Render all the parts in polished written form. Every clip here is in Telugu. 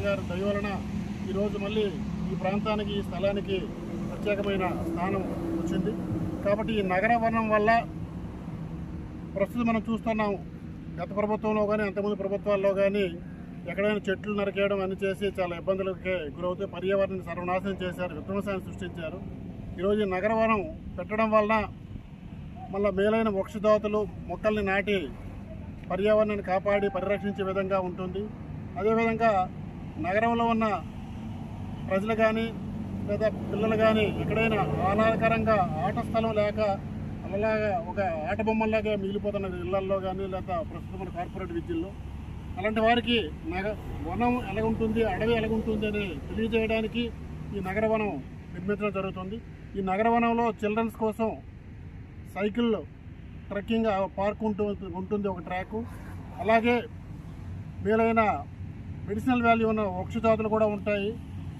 గారి దయ వలన ఈరోజు మళ్ళీ ఈ ప్రాంతానికి ఈ స్థలానికి ప్రత్యేకమైన స్థానం వచ్చింది. కాబట్టి ఈ నగర వనం వల్ల ప్రస్తుతం మనం చూస్తున్నాం, గత ప్రభుత్వంలో కానీ అంతకుముందు ప్రభుత్వాల్లో కానీ ఎక్కడైనా చెట్లు నరికేయడం అని చేసి చాలా ఇబ్బందులకి గురవుతూ పర్యావరణాన్ని సర్వనాశనం చేశారు, విధ్వంసాన్ని సృష్టించారు. ఈరోజు ఈ నగర వనం పెట్టడం వలన మళ్ళీ మేలైన వృక్షజాతులు మొక్కల్ని నాటి పర్యావరణాన్ని కాపాడి పరిరక్షించే విధంగా ఉంటుంది. అదేవిధంగా నగరంలో ఉన్న ప్రజలు కానీ లేదా పిల్లలు కానీ ఎక్కడైనా ఆహ్లాదకరంగా ఆట స్థలం లేక అలాగా ఒక ఆట బొమ్మల్లాగా మిగిలిపోతున్న ఇళ్లల్లో కానీ లేదా ప్రస్తుతం కార్పొరేట్ విద్యల్లో అలాంటి వారికి వనం ఎలాగుంటుంది, అడవి ఎలాగుంటుంది అని తెలియజేయడానికి ఈ నగర వనం నిర్మించడం జరుగుతుంది. ఈ నగర వనంలో చిల్డ్రన్స్ కోసం సైకిల్ ట్రెక్కింగ్ పార్క్ ఉంటుంది, ఒక ట్రాకు. అలాగే మేలైన మెడిసినల్ వాల్యూ ఉన్న వృక్షజాతులు కూడా ఉంటాయి.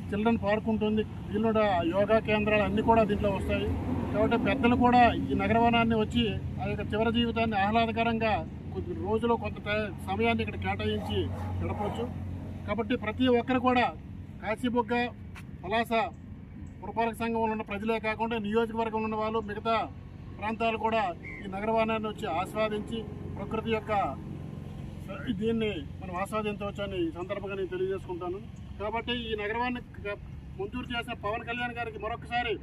చిల్డ్రన్ పార్క్ ఉంటుంది, దీనిలో యోగా కేంద్రాలు అన్నీ కూడా దీంట్లో వస్తాయి. కాబట్టి పెద్దలు కూడా ఈ నగరవనాన్ని వచ్చి ఆ యొక్క చివరి జీవితాన్ని ఆహ్లాదకరంగా కొద్ది రోజులో కొంత సమయాన్ని ఇక్కడ కేటాయించి గడపవచ్చు. కాబట్టి ప్రతి ఒక్కరు కూడా కాశీబుగ్గ, పలాస పురపాలక సంఘంలో ఉన్న ప్రజలే కాకుండా నియోజకవర్గంలో ఉన్న వాళ్ళు మిగతా ప్రాంతాలు కూడా ఈ నగరవనాన్ని వచ్చి ఆస్వాదించి ప్రకృతి యొక్క దీన్ని మనం ఆస్వాదించవచ్చని ఈ సందర్భంగా నేను తెలియజేసుకుంటాను. కాబట్టి ఈ నగరవాన్ని మంజూరు చేసిన పవన్ కళ్యాణ్ గారికి మరొకసారి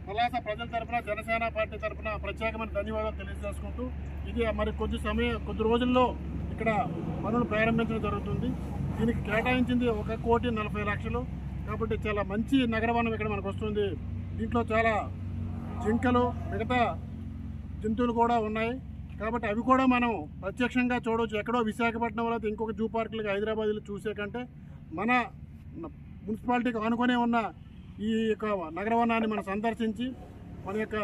పలాస ప్రజల తరఫున, జనసేన పార్టీ తరఫున ప్రత్యేకమైన ధన్యవాదాలు తెలియజేసుకుంటూ, ఇది మరి కొద్ది రోజుల్లో ఇక్కడ పనులు ప్రారంభించడం జరుగుతుంది. దీనికి కేటాయించింది 1,40,00,000. కాబట్టి చాలా మంచి నగరవనం ఇక్కడ మనకు వస్తుంది. దీంట్లో చాలా జింకలు, మిగతా జంతువులు కూడా ఉన్నాయి. కాబట్టి అవి కూడా మనం ప్రత్యక్షంగా చూడవచ్చు. ఎక్కడో విశాఖపట్నంలో ఇంకొక జూ పార్కులకి హైదరాబాద్లో చూసే కంటే మన మున్సిపాలిటీకి ఆనుకునే ఉన్న ఈ యొక్క నగరవనాన్ని మనం సందర్శించి మన యొక్క